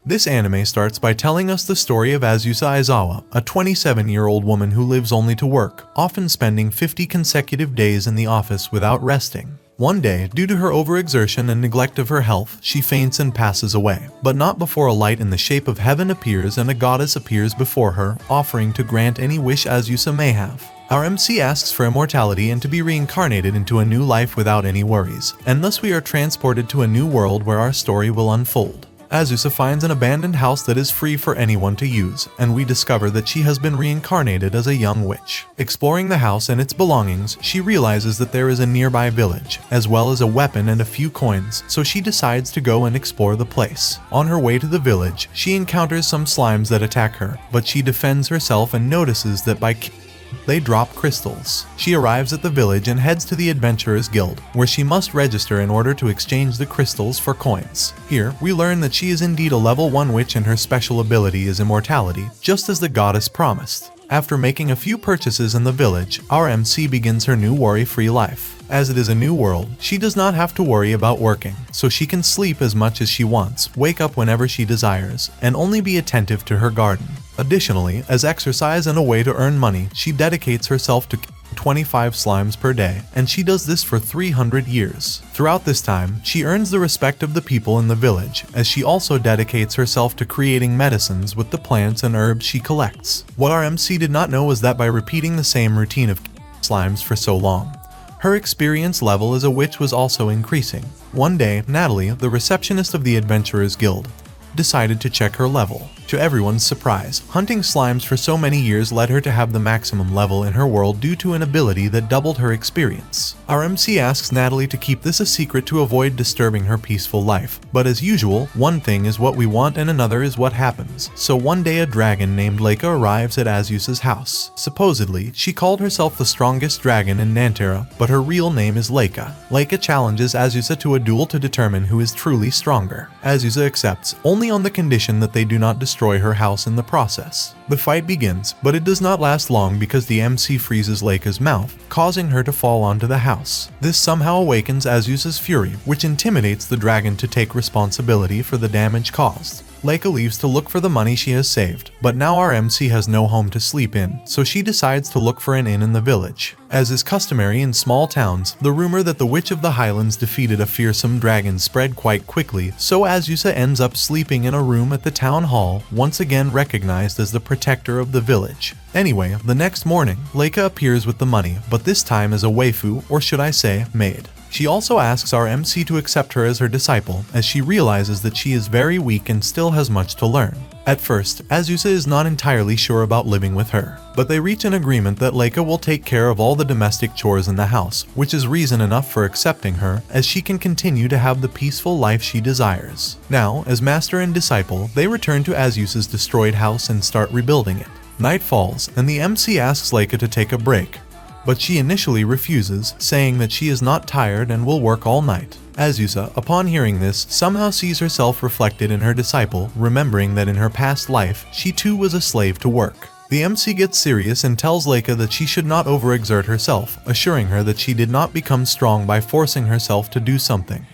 This anime starts by telling us the story of Azusa Aizawa, a 27-year-old woman who lives only to work, often spending 50 consecutive days in the office without resting. One day, due to her overexertion and neglect of her health, she faints and passes away. But not before a light in the shape of heaven appears and a goddess appears before her, offering to grant any wish Azusa may have. Our MC asks for immortality and to be reincarnated into a new life without any worries, and thus we are transported to a new world where our story will unfold. Azusa finds an abandoned house that is free for anyone to use, and we discover that she has been reincarnated as a young witch. Exploring the house and its belongings, she realizes that there is a nearby village, as well as a weapon and a few coins, so she decides to go and explore the place. On her way to the village, she encounters some slimes that attack her, but she defends herself and notices that they drop crystals. She arrives at the village and heads to the Adventurers Guild, where she must register in order to exchange the crystals for coins. Here, we learn that she is indeed a level 1 witch and her special ability is immortality, just as the goddess promised. After making a few purchases in the village, our MC begins her new worry-free life. As it is a new world, she does not have to worry about working, so she can sleep as much as she wants, wake up whenever she desires, and only be attentive to her garden. Additionally, as exercise and a way to earn money, she dedicates herself to 25 slimes per day, and she does this for 300 years. Throughout this time, she earns the respect of the people in the village, as she also dedicates herself to creating medicines with the plants and herbs she collects. What our MC did not know was that by repeating the same routine of slimes for so long, her experience level as a witch was also increasing. One day, Natalie, the receptionist of the Adventurers Guild, decided to check her level. To everyone's surprise, hunting slimes for so many years led her to have the maximum level in her world due to an ability that doubled her experience. Our MC asks Natalie to keep this a secret to avoid disturbing her peaceful life, but as usual, one thing is what we want and another is what happens. So one day a dragon named Leica arrives at Azusa's house. Supposedly, she called herself the strongest dragon in Nantera, but her real name is Leica. Leica challenges Azusa to a duel to determine who is truly stronger. Azusa accepts, only on the condition that they do not destroy her house in the process. The fight begins, but it does not last long because the MC freezes Leica's mouth, causing her to fall onto the house. This somehow awakens Azusa's fury, which intimidates the dragon to take responsibility for the damage caused. Leica leaves to look for the money she has saved, but now our MC has no home to sleep in, so she decides to look for an inn in the village. As is customary in small towns, the rumor that the Witch of the Highlands defeated a fearsome dragon spread quite quickly, so Azusa ends up sleeping in a room at the town hall, once again recognized as the protector of the village. Anyway, the next morning, Leica appears with the money, but this time as a waifu, or should I say, maid. She also asks our MC to accept her as her disciple, as she realizes that she is very weak and still has much to learn. At first, Azusa is not entirely sure about living with her, but they reach an agreement that Leica will take care of all the domestic chores in the house, which is reason enough for accepting her, as she can continue to have the peaceful life she desires. Now, as master and disciple, they return to Azusa's destroyed house and start rebuilding it. Night falls, and the MC asks Leica to take a break, but she initially refuses, saying that she is not tired and will work all night. Azusa, upon hearing this, somehow sees herself reflected in her disciple, remembering that in her past life, she too was a slave to work. The MC gets serious and tells Leica that she should not overexert herself, assuring her that she did not become strong by forcing herself to do something,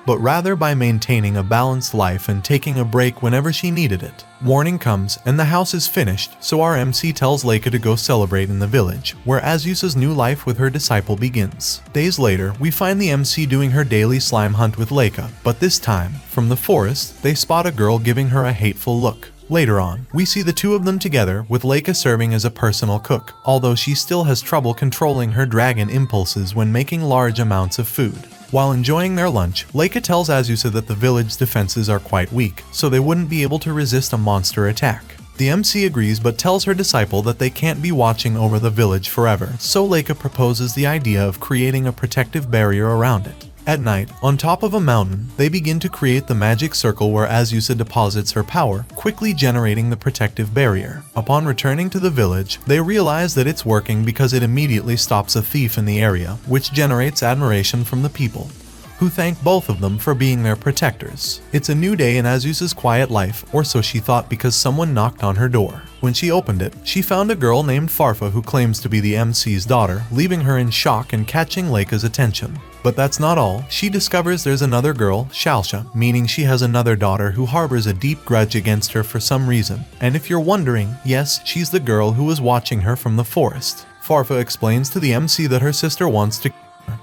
but rather by maintaining a balanced life and taking a break whenever she needed it. Morning comes, and the house is finished, so our MC tells Leica to go celebrate in the village, where Azusa's new life with her disciple begins. Days later, we find the MC doing her daily slime hunt with Leica, but this time, from the forest, they spot a girl giving her a hateful look. Later on, we see the two of them together, with Leica serving as a personal cook, although she still has trouble controlling her dragon impulses when making large amounts of food. While enjoying their lunch, Leica tells Azusa that the village defenses are quite weak, so they wouldn't be able to resist a monster attack. The MC agrees but tells her disciple that they can't be watching over the village forever, so Leica proposes the idea of creating a protective barrier around it. At night, on top of a mountain, they begin to create the magic circle where Azusa deposits her power, quickly generating the protective barrier. Upon returning to the village, they realize that it's working because it immediately stops a thief in the area, which generates admiration from the people, who thank both of them for being their protectors. It's a new day in Azusa's quiet life, or so she thought, because someone knocked on her door. When she opened it, she found a girl named Farfa who claims to be the MC's daughter, leaving her in shock and catching Leica's attention. But that's not all. She discovers there's another girl, Shalsha, meaning she has another daughter who harbors a deep grudge against her for some reason. And if you're wondering, yes, she's the girl who was watching her from the forest. Farfa explains to the MC that her sister wants to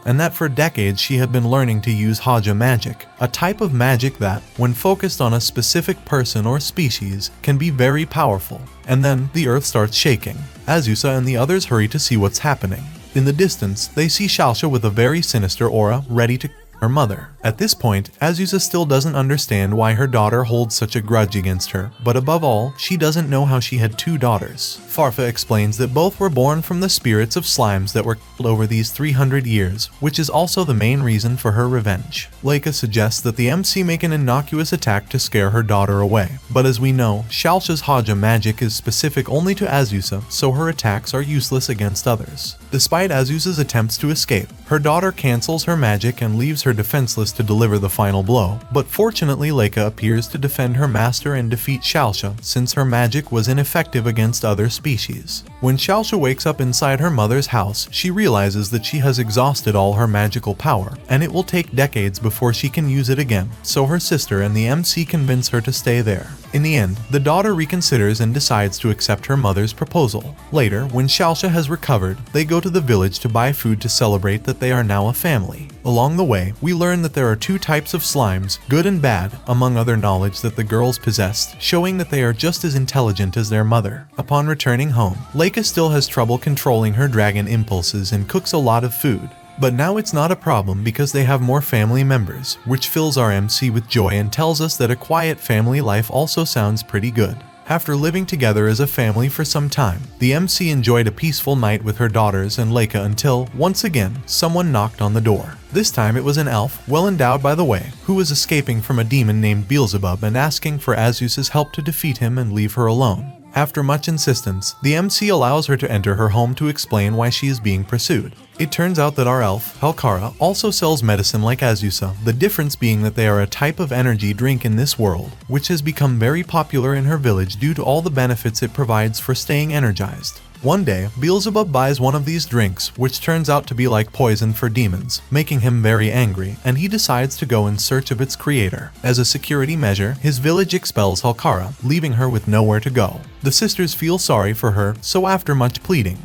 and that for decades she had been learning to use Haja magic, a type of magic that, when focused on a specific person or species, can be very powerful. And then, the earth starts shaking. Azusa and the others hurry to see what's happening. In the distance, they see Shalsha with a very sinister aura, ready to her mother. At this point, Azusa still doesn't understand why her daughter holds such a grudge against her, but above all, she doesn't know how she had two daughters. Farfa explains that both were born from the spirits of slimes that were killed over these 300 years, which is also the main reason for her revenge. Leica suggests that the MC make an innocuous attack to scare her daughter away, but as we know, Shalsha's Haja magic is specific only to Azusa, so her attacks are useless against others. Despite Azusa's attempts to escape, her daughter cancels her magic and leaves her defenseless to deliver the final blow, but fortunately Leica appears to defend her master and defeat Shalsha since her magic was ineffective against other species. When Shalsha wakes up inside her mother's house, she realizes that she has exhausted all her magical power, and it will take decades before she can use it again, so her sister and the MC convince her to stay there. In the end, the daughter reconsiders and decides to accept her mother's proposal. Later, when Shalsha has recovered, they go to the village to buy food to celebrate that they are now a family. Along the way, we learn that there are two types of slimes, good and bad, among other knowledge that the girls possessed, showing that they are just as intelligent as their mother. Upon returning home, Leica still has trouble controlling her dragon impulses and cooks a lot of food. But now it's not a problem because they have more family members, which fills our MC with joy and tells us that a quiet family life also sounds pretty good. After living together as a family for some time, the MC enjoyed a peaceful night with her daughters and Leica until, once again, someone knocked on the door. This time it was an elf, well endowed by the way, who was escaping from a demon named Beelzebub and asking for Azusa's help to defeat him and leave her alone. After much insistence, the MC allows her to enter her home to explain why she is being pursued. It turns out that our elf, Halkara, also sells medicine like Azusa, the difference being that they are a type of energy drink in this world, which has become very popular in her village due to all the benefits it provides for staying energized. One day, Beelzebub buys one of these drinks, which turns out to be like poison for demons, making him very angry, and he decides to go in search of its creator. As a security measure, his village expels Halkara, leaving her with nowhere to go. The sisters feel sorry for her, so after much pleading,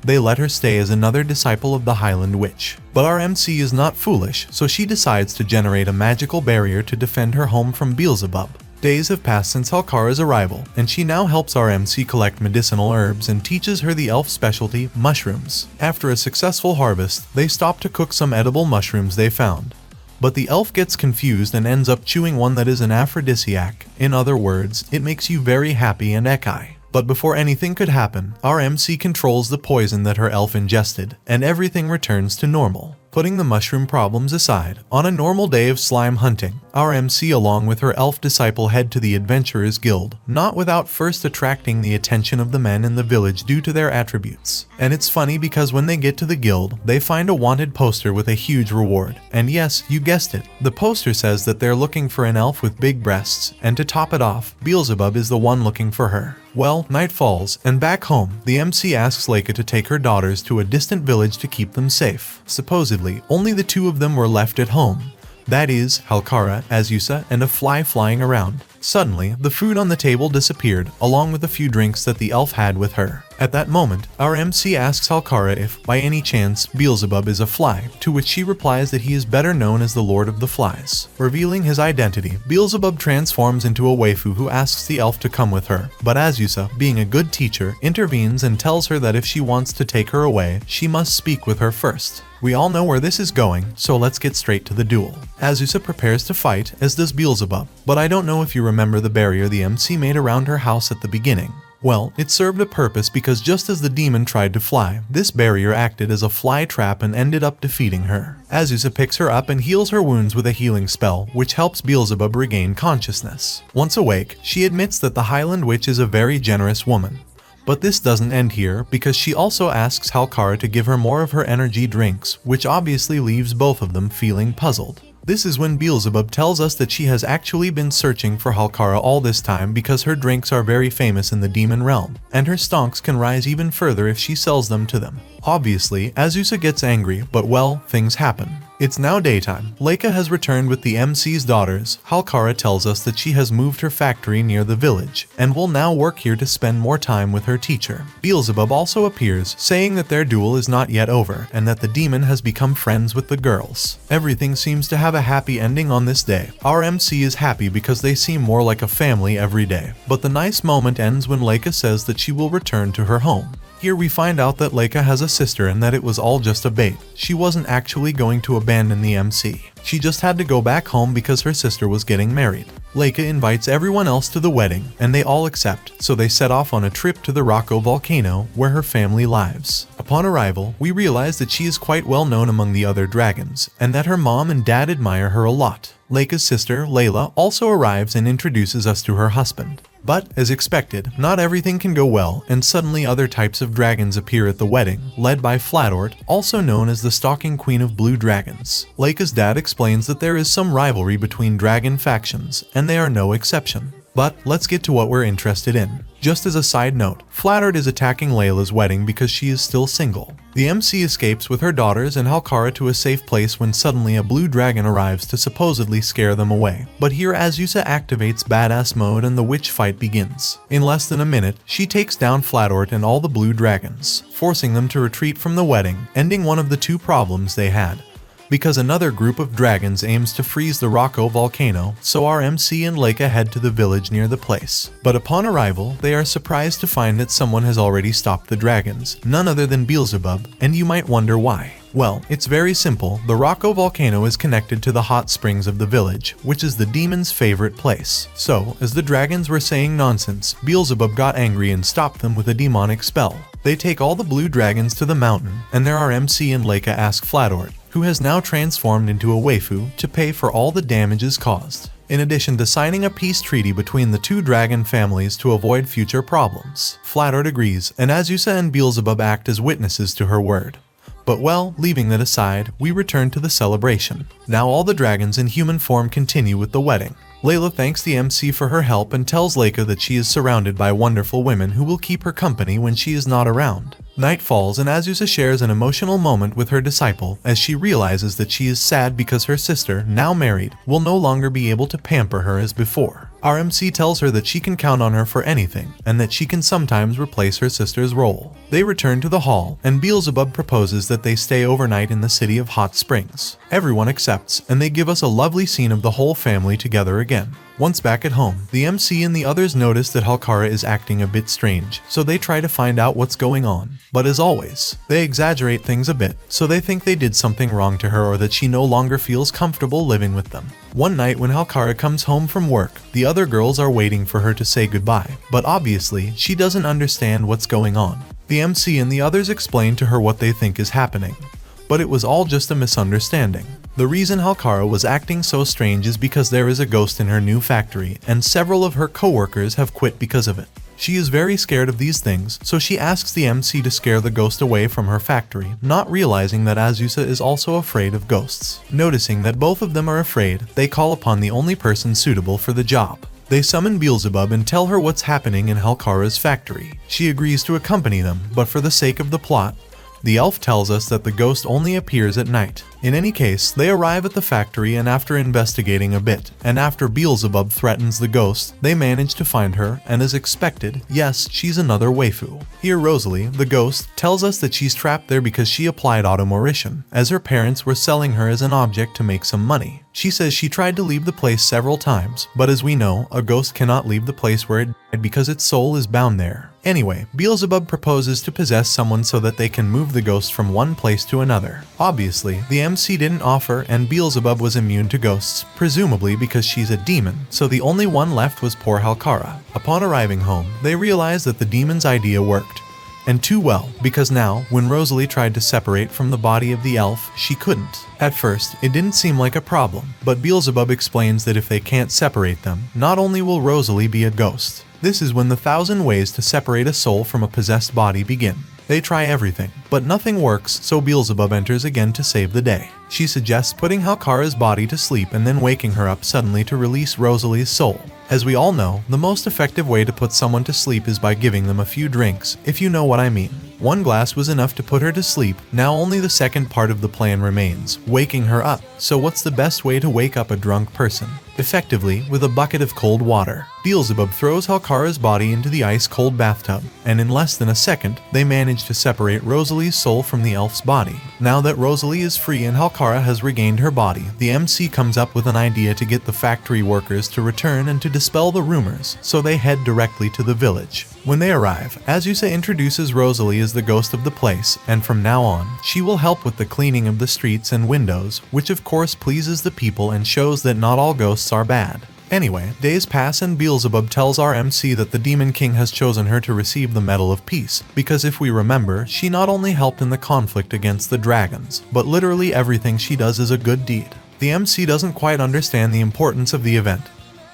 they let her stay as another disciple of the Highland Witch. But our MC is not foolish, so she decides to generate a magical barrier to defend her home from Beelzebub. Days have passed since Halkara's arrival, and she now helps our MC collect medicinal herbs and teaches her the elf specialty, mushrooms. After a successful harvest, they stop to cook some edible mushrooms they found. But the elf gets confused and ends up chewing one that is an aphrodisiac. In other words, it makes you very happy and Isekai. But before anything could happen, our MC controls the poison that her elf ingested, and everything returns to normal. Putting the mushroom problems aside, on a normal day of slime hunting, our MC along with her elf disciple head to the Adventurers Guild, not without first attracting the attention of the men in the village due to their attributes. And it's funny because when they get to the guild, they find a wanted poster with a huge reward. And yes, you guessed it, the poster says that they're looking for an elf with big breasts, and to top it off, Beelzebub is the one looking for her. Well, night falls, and back home, the MC asks Leica to take her daughters to a distant village to keep them safe. Supposedly, only the two of them were left at home. That is, Halkara, Azusa, and a fly flying around. Suddenly, the food on the table disappeared, along with a few drinks that the elf had with her. At that moment, our MC asks Halkara if, by any chance, Beelzebub is a fly, to which she replies that he is better known as the Lord of the Flies. Revealing his identity, Beelzebub transforms into a waifu who asks the elf to come with her, but Azusa, being a good teacher, intervenes and tells her that if she wants to take her away, she must speak with her first. We all know where this is going, so let's get straight to the duel. Azusa prepares to fight, as does Beelzebub, but I don't know if you remember the barrier the MC made around her house at the beginning. Well, it served a purpose because just as the demon tried to fly, this barrier acted as a fly trap and ended up defeating her. Azusa picks her up and heals her wounds with a healing spell, which helps Beelzebub regain consciousness. Once awake, she admits that the Highland Witch is a very generous woman. But this doesn't end here, because she also asks Halkara to give her more of her energy drinks, which obviously leaves both of them feeling puzzled. This is when Beelzebub tells us that she has actually been searching for Halkara all this time because her drinks are very famous in the demon realm, and her stonks can rise even further if she sells them to them. Obviously, Azusa gets angry, but well, things happen. It's now daytime. Leica has returned with the MC's daughters. Halkara tells us that she has moved her factory near the village and will now work here to spend more time with her teacher. Beelzebub also appears, saying that their duel is not yet over and that the demon has become friends with the girls. Everything seems to have a happy ending on this day. Our MC is happy because they seem more like a family every day. But the nice moment ends when Leica says that she will return to her home. Here we find out that Leica has a sister and that it was all just a bait. She wasn't actually going to abandon the MC. She just had to go back home because her sister was getting married. Leica invites everyone else to the wedding, and they all accept, so they set off on a trip to the Rocco volcano where her family lives. Upon arrival, we realize that she is quite well known among the other dragons, and that her mom and dad admire her a lot. Leica's sister, Layla, also arrives and introduces us to her husband. But, as expected, not everything can go well, and suddenly other types of dragons appear at the wedding, led by Flatort, also known as the stalking queen of blue dragons. Leica's dad explains that there is some rivalry between dragon factions, and they are no exception. But let's get to what we're interested in. Just as a side note, Flatort is attacking Layla's wedding because she is still single. The MC escapes with her daughters and Halkara to a safe place when suddenly a blue dragon arrives to supposedly scare them away. But here Azusa activates badass mode and the witch fight begins. In less than a minute, she takes down Flatort and all the blue dragons, forcing them to retreat from the wedding, ending one of the two problems they had. Because another group of dragons aims to freeze the Rocco volcano, so our MC and Leica head to the village near the place. But upon arrival, they are surprised to find that someone has already stopped the dragons, none other than Beelzebub, and you might wonder why. Well, it's very simple. The Rocco volcano is connected to the hot springs of the village, which is the demon's favorite place. So, as the dragons were saying nonsense, Beelzebub got angry and stopped them with a demonic spell. They take all the blue dragons to the mountain, and there our MC and Leica ask Flatort, who has now transformed into a waifu, to pay for all the damages caused, in addition to signing a peace treaty between the two dragon families to avoid future problems. Flatort agrees, and Azusa and Beelzebub act as witnesses to her word. But well, leaving that aside, we return to the celebration. Now all the dragons in human form continue with the wedding. Layla thanks the MC for her help and tells Leica that she is surrounded by wonderful women who will keep her company when she is not around. Night falls and Azusa shares an emotional moment with her disciple as she realizes that she is sad because her sister, now married, will no longer be able to pamper her as before. Our MC tells her that she can count on her for anything, and that she can sometimes replace her sister's role. They return to the hall, and Beelzebub proposes that they stay overnight in the city of Hot Springs. Everyone accepts, and they give us a lovely scene of the whole family together again. Once back at home, the MC and the others notice that Halkara is acting a bit strange, so they try to find out what's going on. But as always, they exaggerate things a bit, so they think they did something wrong to her or that she no longer feels comfortable living with them. One night when Halkara comes home from work, the other girls are waiting for her to say goodbye, but obviously, she doesn't understand what's going on. The MC and the others explain to her what they think is happening. But it was all just a misunderstanding. The reason Halkara was acting so strange is because there is a ghost in her new factory, and several of her co-workers have quit because of it. She is very scared of these things, so she asks the MC to scare the ghost away from her factory, not realizing that Azusa is also afraid of ghosts. Noticing that both of them are afraid, they call upon the only person suitable for the job. They summon Beelzebub and tell her what's happening in Halkara's factory. She agrees to accompany them, but for the sake of the plot, the elf tells us that the ghost only appears at night. In any case, they arrive at the factory and after investigating a bit, and after Beelzebub threatens the ghost, they manage to find her, and as expected, yes, she's another waifu. Here Rosalie, the ghost, tells us that she's trapped there because she applied automorition, as her parents were selling her as an object to make some money. She says she tried to leave the place several times, but as we know, a ghost cannot leave the place where it died because its soul is bound there. Anyway, Beelzebub proposes to possess someone so that they can move the ghost from one place to another. Obviously, the MC didn't offer and Beelzebub was immune to ghosts, presumably because she's a demon, so the only one left was poor Halkara. Upon arriving home, they realize that the demon's idea worked. And too well, because now, when Rosalie tried to separate from the body of the elf, she couldn't. At first, it didn't seem like a problem, but Beelzebub explains that if they can't separate them, not only will Rosalie be a ghost. This is when the 1,000 ways to separate a soul from a possessed body begin. They try everything, but nothing works, so Beelzebub enters again to save the day. She suggests putting Halkara's body to sleep and then waking her up suddenly to release Rosalie's soul. As we all know, the most effective way to put someone to sleep is by giving them a few drinks, if you know what I mean. One glass was enough to put her to sleep, now only the second part of the plan remains, waking her up. So what's the best way to wake up a drunk person? Effectively, with a bucket of cold water. Beelzebub throws Halkara's body into the ice-cold bathtub, and in less than a second, they manage to separate Rosalie's soul from the elf's body. Now that Rosalie is free and Halkara has regained her body, the MC comes up with an idea to get the factory workers to return and to dispel the rumors, so they head directly to the village. When they arrive, Azusa introduces Rosalie as the ghost of the place, and from now on, she will help with the cleaning of the streets and windows, which of course pleases the people and shows that not all ghosts are bad. Anyway, days pass and Beelzebub tells our MC that the Demon King has chosen her to receive the Medal of Peace, because if we remember, she not only helped in the conflict against the dragons, but literally everything she does is a good deed. The MC doesn't quite understand the importance of the event,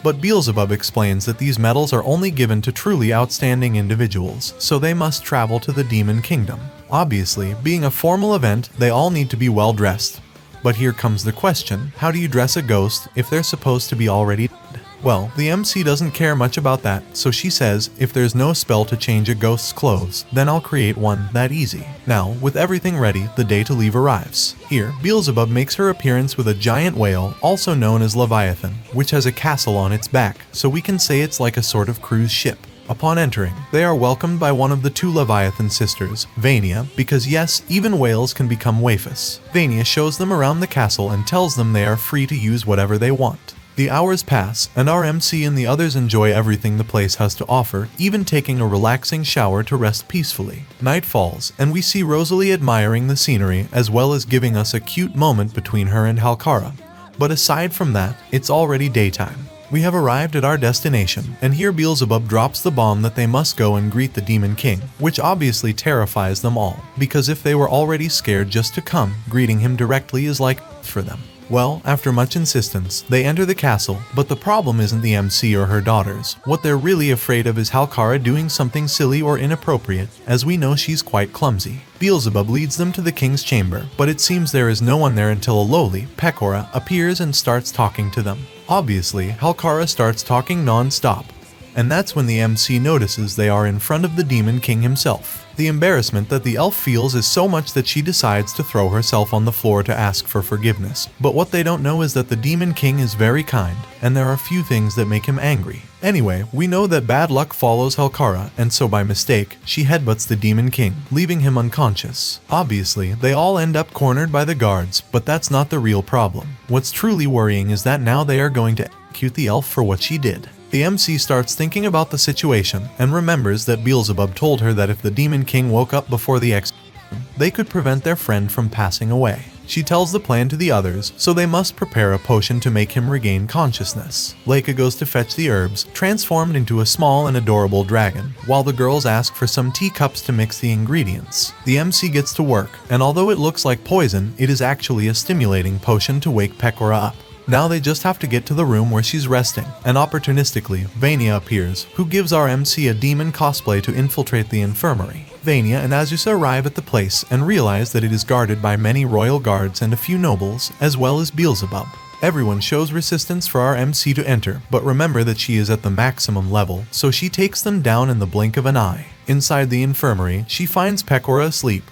but Beelzebub explains that these medals are only given to truly outstanding individuals, so they must travel to the Demon Kingdom. Obviously, being a formal event, they all need to be well dressed. But here comes the question, how do you dress a ghost if they're supposed to be already dead? Well, the MC doesn't care much about that, so she says, if there's no spell to change a ghost's clothes, then I'll create one that easy. Now, with everything ready, the day to leave arrives. Here, Beelzebub makes her appearance with a giant whale, also known as Leviathan, which has a castle on its back, so we can say it's like a sort of cruise ship. Upon entering, they are welcomed by one of the two Leviathan sisters, Vania, because yes, even whales can become waifus. Vania shows them around the castle and tells them they are free to use whatever they want. The hours pass, and our MC and the others enjoy everything the place has to offer, even taking a relaxing shower to rest peacefully. Night falls, and we see Rosalie admiring the scenery, as well as giving us a cute moment between her and Halkara. But aside from that, it's already daytime. We have arrived at our destination, and here Beelzebub drops the bomb that they must go and greet the Demon King, which obviously terrifies them all, because if they were already scared just to come, greeting him directly is like for them. Well, after much insistence, they enter the castle, but the problem isn't the MC or her daughters. What they're really afraid of is Halkara doing something silly or inappropriate, as we know she's quite clumsy. Beelzebub leads them to the king's chamber, but it seems there is no one there until a lowly, Pecora, appears and starts talking to them. Obviously, Halkara starts talking non-stop, and that's when the MC notices they are in front of the Demon King himself. The embarrassment that the elf feels is so much that she decides to throw herself on the floor to ask for forgiveness. But what they don't know is that the Demon King is very kind, and there are few things that make him angry. Anyway, we know that bad luck follows Halkara, and so by mistake, she headbutts the Demon King, leaving him unconscious. Obviously, they all end up cornered by the guards, but that's not the real problem. What's truly worrying is that now they are going to execute the elf for what she did. The MC starts thinking about the situation and remembers that Beelzebub told her that if the Demon King woke up before the execution, they could prevent their friend from passing away. She tells the plan to the others, so they must prepare a potion to make him regain consciousness. Leica goes to fetch the herbs, transformed into a small and adorable dragon, while the girls ask for some teacups to mix the ingredients. The MC gets to work, and although it looks like poison, it is actually a stimulating potion to wake Pecora up. Now they just have to get to the room where she's resting, and opportunistically, Vania appears, who gives our MC a demon cosplay to infiltrate the infirmary. Vania and Azusa arrive at the place and realize that it is guarded by many royal guards and a few nobles, as well as Beelzebub. Everyone shows resistance for our MC to enter, but remember that she is at the maximum level, so she takes them down in the blink of an eye. Inside the infirmary, she finds Pecora asleep,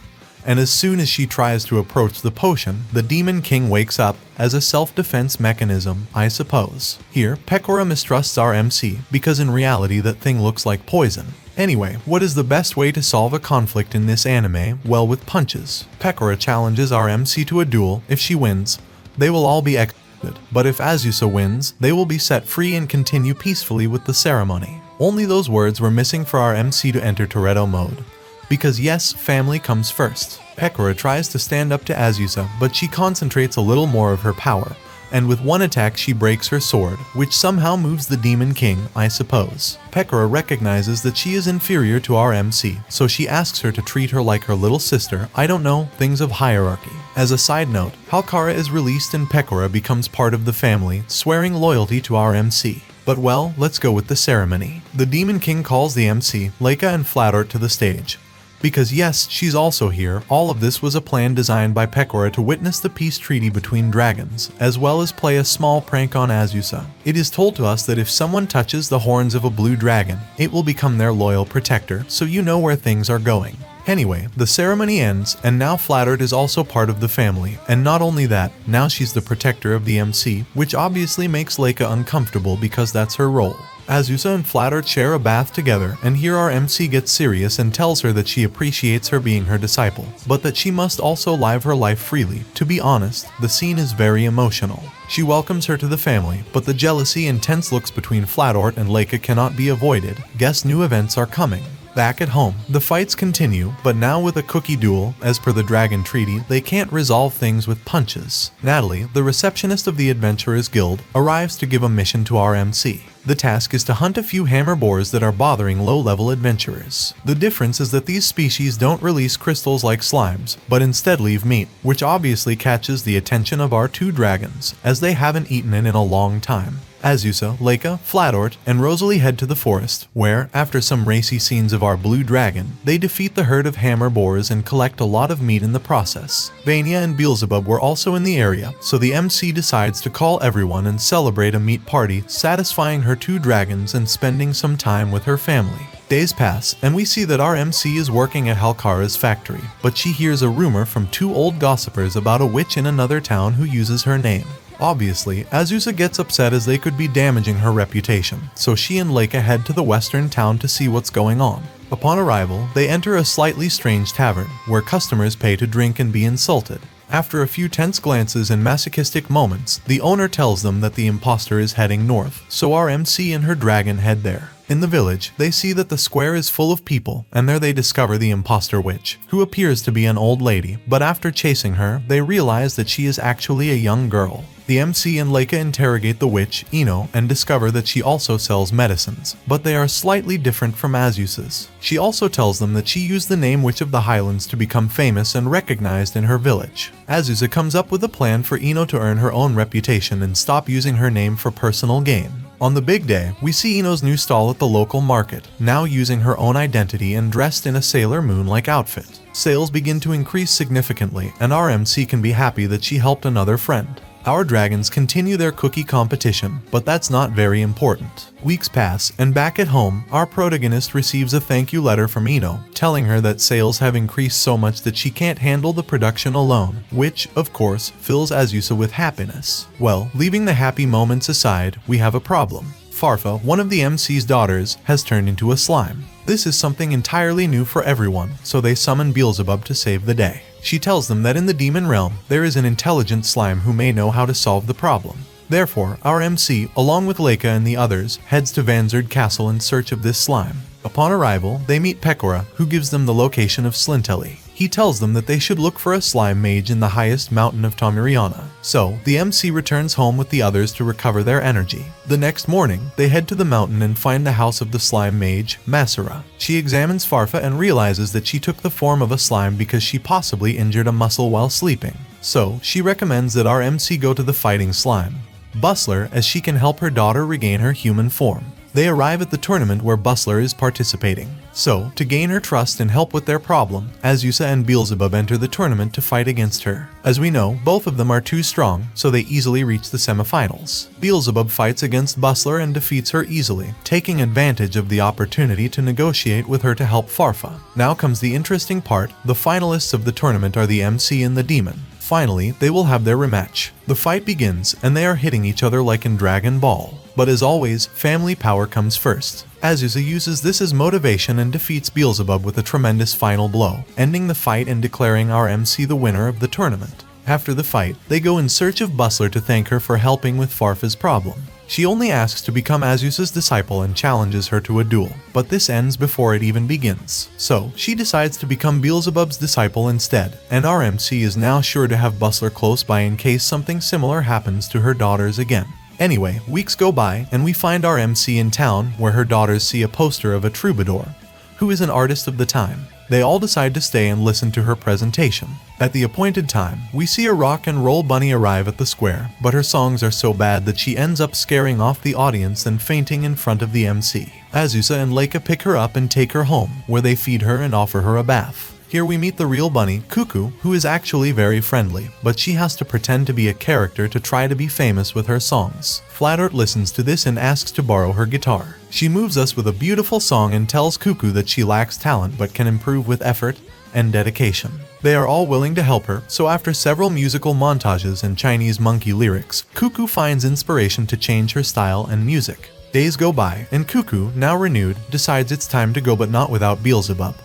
and as soon as she tries to approach the potion, the Demon King wakes up as a self-defense mechanism, I suppose. Here, Pecora mistrusts our MC, because in reality that thing looks like poison. Anyway, what is the best way to solve a conflict in this anime? Well, with punches. Pecora challenges our MC to a duel. If she wins, they will all be executed, but if Azusa wins, they will be set free and continue peacefully with the ceremony. Only those words were missing for our MC to enter Toretto mode. Because yes, family comes first. Pecora tries to stand up to Azusa, but she concentrates a little more of her power, and with one attack she breaks her sword, which somehow moves the Demon King, I suppose. Pecora recognizes that she is inferior to our MC, so she asks her to treat her like her little sister, I don't know, things of hierarchy. As a side note, Halkara is released and Pecora becomes part of the family, swearing loyalty to our MC. But well, let's go with the ceremony. The Demon King calls the MC, Leica and Flatort to the stage. Because yes, she's also here. All of this was a plan designed by Pecora to witness the peace treaty between dragons, as well as play a small prank on Azusa. It is told to us that if someone touches the horns of a blue dragon, it will become their loyal protector, so you know where things are going. Anyway, the ceremony ends, and now Flattert is also part of the family, and not only that, now she's the protector of the MC, which obviously makes Leica uncomfortable because that's her role. Azusa and Flattert share a bath together, and here our MC gets serious and tells her that she appreciates her being her disciple, but that she must also live her life freely. To be honest, the scene is very emotional. She welcomes her to the family, but the jealousy and tense looks between Flattert and Leica cannot be avoided. Guess new events are coming. Back at home, the fights continue, but now with a cookie duel. As per the Dragon Treaty, they can't resolve things with punches. Natalie, the receptionist of the Adventurers Guild, arrives to give a mission to our MC. The task is to hunt a few hammer boars that are bothering low-level adventurers. The difference is that these species don't release crystals like slimes, but instead leave meat, which obviously catches the attention of our two dragons, as they haven't eaten it in a long time. Azusa, Leica, Flattert, and Rosalie head to the forest, where, after some racy scenes of our blue dragon, they defeat the herd of hammer boars and collect a lot of meat in the process. Vania and Beelzebub were also in the area, so the MC decides to call everyone and celebrate a meat party, satisfying her two dragons and spending some time with her family. Days pass, and we see that our MC is working at Halkara's factory, but she hears a rumor from two old gossipers about a witch in another town who uses her name. Obviously, Azusa gets upset as they could be damaging her reputation, so she and Leica head to the western town to see what's going on. Upon arrival, they enter a slightly strange tavern, where customers pay to drink and be insulted. After a few tense glances and masochistic moments, the owner tells them that the imposter is heading north, so our MC and her dragon head there. In the village, they see that the square is full of people, and there they discover the imposter witch, who appears to be an old lady, but after chasing her, they realize that she is actually a young girl. The MC and Leica interrogate the witch, Ino, and discover that she also sells medicines, but they are slightly different from Azusa's. She also tells them that she used the name Witch of the Highlands to become famous and recognized in her village. Azusa comes up with a plan for Ino to earn her own reputation and stop using her name for personal gain. On the big day, we see Ino's new stall at the local market, now using her own identity and dressed in a Sailor Moon-like outfit. Sales begin to increase significantly, and our MC can be happy that she helped another friend. Our dragons continue their cookie competition, but that's not very important. Weeks pass, and back at home, our protagonist receives a thank you letter from Ino, telling her that sales have increased so much that she can't handle the production alone, which, of course, fills Azusa with happiness. Well, leaving the happy moments aside, we have a problem. Farfa, one of the MC's daughters, has turned into a slime. This is something entirely new for everyone, so they summon Beelzebub to save the day. She tells them that in the demon realm, there is an intelligent slime who may know how to solve the problem. Therefore, our MC, along with Leica and the others, heads to Vanzard Castle in search of this slime. Upon arrival, they meet Pecora, who gives them the location of Slintelli. He tells them that they should look for a slime mage in the highest mountain of Tomiriana. So, the MC returns home with the others to recover their energy. The next morning, they head to the mountain and find the house of the slime mage, Masura. She examines Farfa and realizes that she took the form of a slime because she possibly injured a muscle while sleeping. So, she recommends that our MC go to the fighting slime, Bustler, as she can help her daughter regain her human form. They arrive at the tournament where Bustler is participating. So, to gain her trust and help with their problem, Azusa and Beelzebub enter the tournament to fight against her. As we know, both of them are too strong, so they easily reach the semifinals. Beelzebub fights against Bustler and defeats her easily, taking advantage of the opportunity to negotiate with her to help Farfa. Now comes the interesting part. The finalists of the tournament are the MC and the Demon. Finally, they will have their rematch. The fight begins, and they are hitting each other like in Dragon Ball. But as always, family power comes first. Azusa uses this as motivation and defeats Beelzebub with a tremendous final blow, ending the fight and declaring our MC the winner of the tournament. After the fight, they go in search of Bustler to thank her for helping with Farfa's problem. She only asks to become Azusa's disciple and challenges her to a duel, but this ends before it even begins. So, she decides to become Beelzebub's disciple instead, and our MC is now sure to have Bustler close by in case something similar happens to her daughters again. Anyway, weeks go by, and we find our MC in town, where her daughters see a poster of a troubadour, who is an artist of the time. They all decide to stay and listen to her presentation. At the appointed time, we see a rock and roll bunny arrive at the square, but her songs are so bad that she ends up scaring off the audience and fainting in front of the MC. Azusa and Leica pick her up and take her home, where they feed her and offer her a bath. Here we meet the real bunny, Cuckoo, who is actually very friendly, but she has to pretend to be a character to try to be famous with her songs. Flatheart listens to this and asks to borrow her guitar. She moves us with a beautiful song and tells Cuckoo that she lacks talent but can improve with effort and dedication. They are all willing to help her, so after several musical montages and Chinese monkey lyrics, Cuckoo finds inspiration to change her style and music. Days go by, and Cuckoo, now renewed, decides it's time to go, but not without Beelzebub,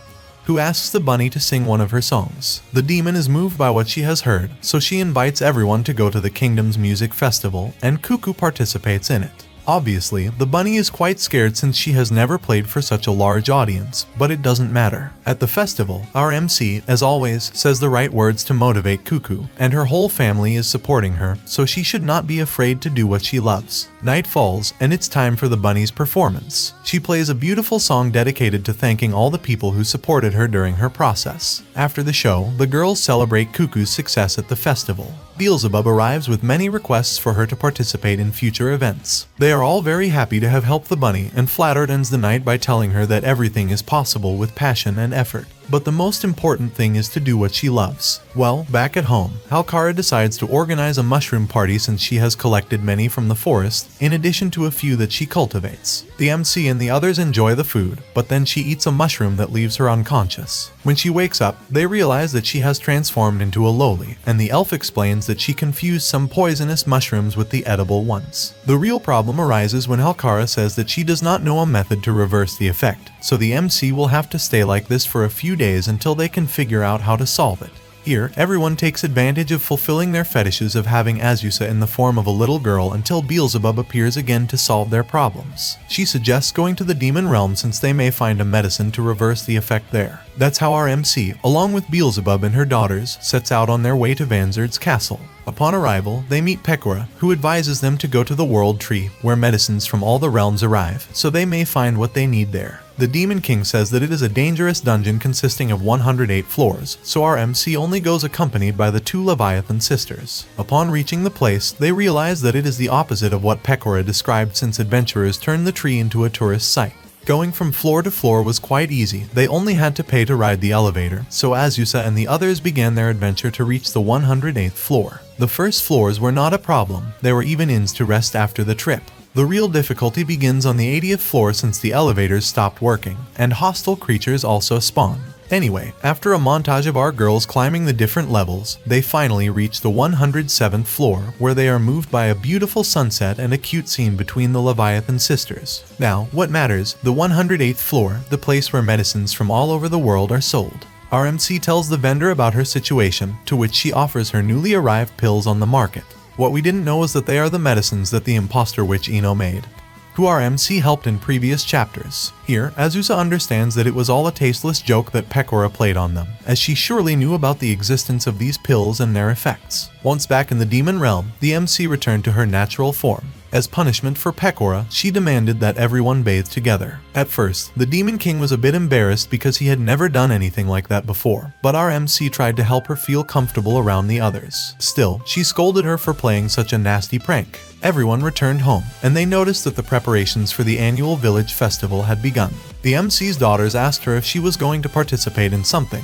who asks the bunny to sing one of her songs. The demon is moved by what she has heard, so she invites everyone to go to the kingdom's music festival, and Cuckoo participates in it. Obviously, the bunny is quite scared since she has never played for such a large audience, but it doesn't matter. At the festival, our MC, as always, says the right words to motivate Cuckoo, and her whole family is supporting her, so she should not be afraid to do what she loves. Night falls, and it's time for the bunny's performance. She plays a beautiful song dedicated to thanking all the people who supported her during her process. After the show, the girls celebrate Cuckoo's success at the festival. Beelzebub arrives with many requests for her to participate in future events. They are all very happy to have helped the bunny, and Flatheart ends the night by telling her that everything is possible with passion and effort. But the most important thing is to do what she loves. Well, back at home, Halkara decides to organize a mushroom party since she has collected many from the forest, in addition to a few that she cultivates. The MC and the others enjoy the food, but then she eats a mushroom that leaves her unconscious. When she wakes up, they realize that she has transformed into a loli, and the elf explains that she confused some poisonous mushrooms with the edible ones. The real problem arises when Halkara says that she does not know a method to reverse the effect, so the MC will have to stay like this for a few days until they can figure out how to solve it. Here, everyone takes advantage of fulfilling their fetishes of having Azusa in the form of a little girl until Beelzebub appears again to solve their problems. She suggests going to the demon realm since they may find a medicine to reverse the effect there. That's how our MC, along with Beelzebub and her daughters, sets out on their way to Vanzard's castle. Upon arrival, they meet Pecora, who advises them to go to the World Tree, where medicines from all the realms arrive, so they may find what they need there. The Demon King says that it is a dangerous dungeon consisting of 108 floors, so our MC only goes accompanied by the two Leviathan sisters. Upon reaching the place, they realize that it is the opposite of what Pecora described since adventurers turned the tree into a tourist site. Going from floor to floor was quite easy, they only had to pay to ride the elevator, so Azusa and the others began their adventure to reach the 108th floor. The first floors were not a problem, there were even inns to rest after the trip. The real difficulty begins on the 80th floor since the elevators stopped working, and hostile creatures also spawn. Anyway, after a montage of our girls climbing the different levels, they finally reach the 107th floor, where they are moved by a beautiful sunset and a cute scene between the Leviathan sisters. Now, what matters, the 108th floor, the place where medicines from all over the world are sold. Our MC tells the vendor about her situation, to which she offers her newly arrived pills on the market. What we didn't know is that they are the medicines that the imposter witch Ino made, who our MC helped in previous chapters. Here, Azusa understands that it was all a tasteless joke that Pecora played on them, as she surely knew about the existence of these pills and their effects. Once back in the demon realm, the MC returned to her natural form. As punishment for Pecora, she demanded that everyone bathe together. At first, the Demon King was a bit embarrassed because he had never done anything like that before, but our MC tried to help her feel comfortable around the others. Still, she scolded her for playing such a nasty prank. Everyone returned home, and they noticed that the preparations for the annual village festival had begun. The MC's daughters asked her if she was going to participate in something,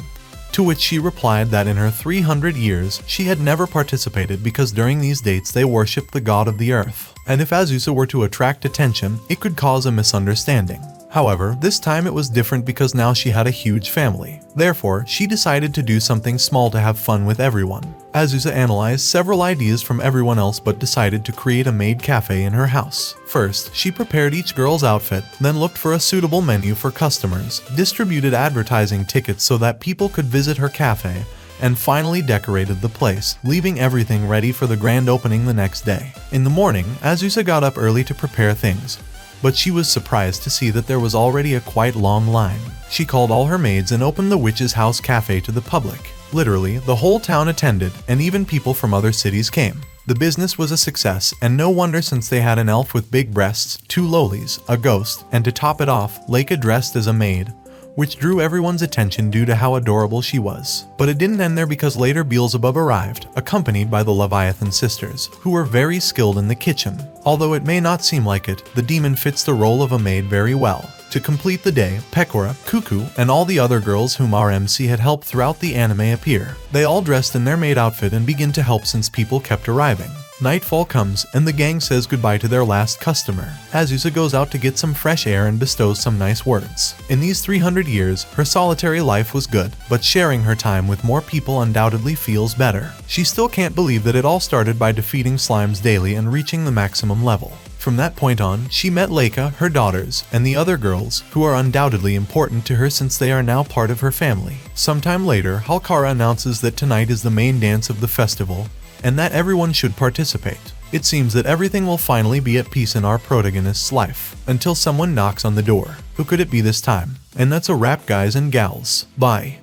to which she replied that in her 300 years, she had never participated because during these dates they worshipped the god of the earth, and if Azusa were to attract attention, it could cause a misunderstanding. However, this time it was different because now she had a huge family. Therefore, she decided to do something small to have fun with everyone. Azusa analyzed several ideas from everyone else but decided to create a maid cafe in her house. First, she prepared each girl's outfit, then looked for a suitable menu for customers, distributed advertising tickets so that people could visit her cafe, and finally decorated the place, leaving everything ready for the grand opening the next day. In the morning, Azusa got up early to prepare things, but she was surprised to see that there was already a quite long line. She called all her maids and opened the witch's house cafe to the public. Literally, the whole town attended, and even people from other cities came. The business was a success, and no wonder since they had an elf with big breasts, two lolis, a ghost, and to top it off, Leica dressed as a maid, which drew everyone's attention due to how adorable she was. But it didn't end there, because later Beelzebub arrived, accompanied by the Leviathan sisters, who were very skilled in the kitchen. Although it may not seem like it, the demon fits the role of a maid very well. To complete the day, Pekora, Cuckoo, and all the other girls whom RMC had helped throughout the anime appear. They all dressed in their maid outfit and begin to help since people kept arriving. Nightfall comes, and the gang says goodbye to their last customer. Azusa goes out to get some fresh air and bestows some nice words. In these 300 years, her solitary life was good, but sharing her time with more people undoubtedly feels better. She still can't believe that it all started by defeating slimes daily and reaching the maximum level. From that point on, she met Leica, her daughters, and the other girls, who are undoubtedly important to her since they are now part of her family. Sometime later, Halkara announces that tonight is the main dance of the festival, and that everyone should participate. It seems that everything will finally be at peace in our protagonist's life, until someone knocks on the door. Who could it be this time? And that's a wrap, guys and gals. Bye.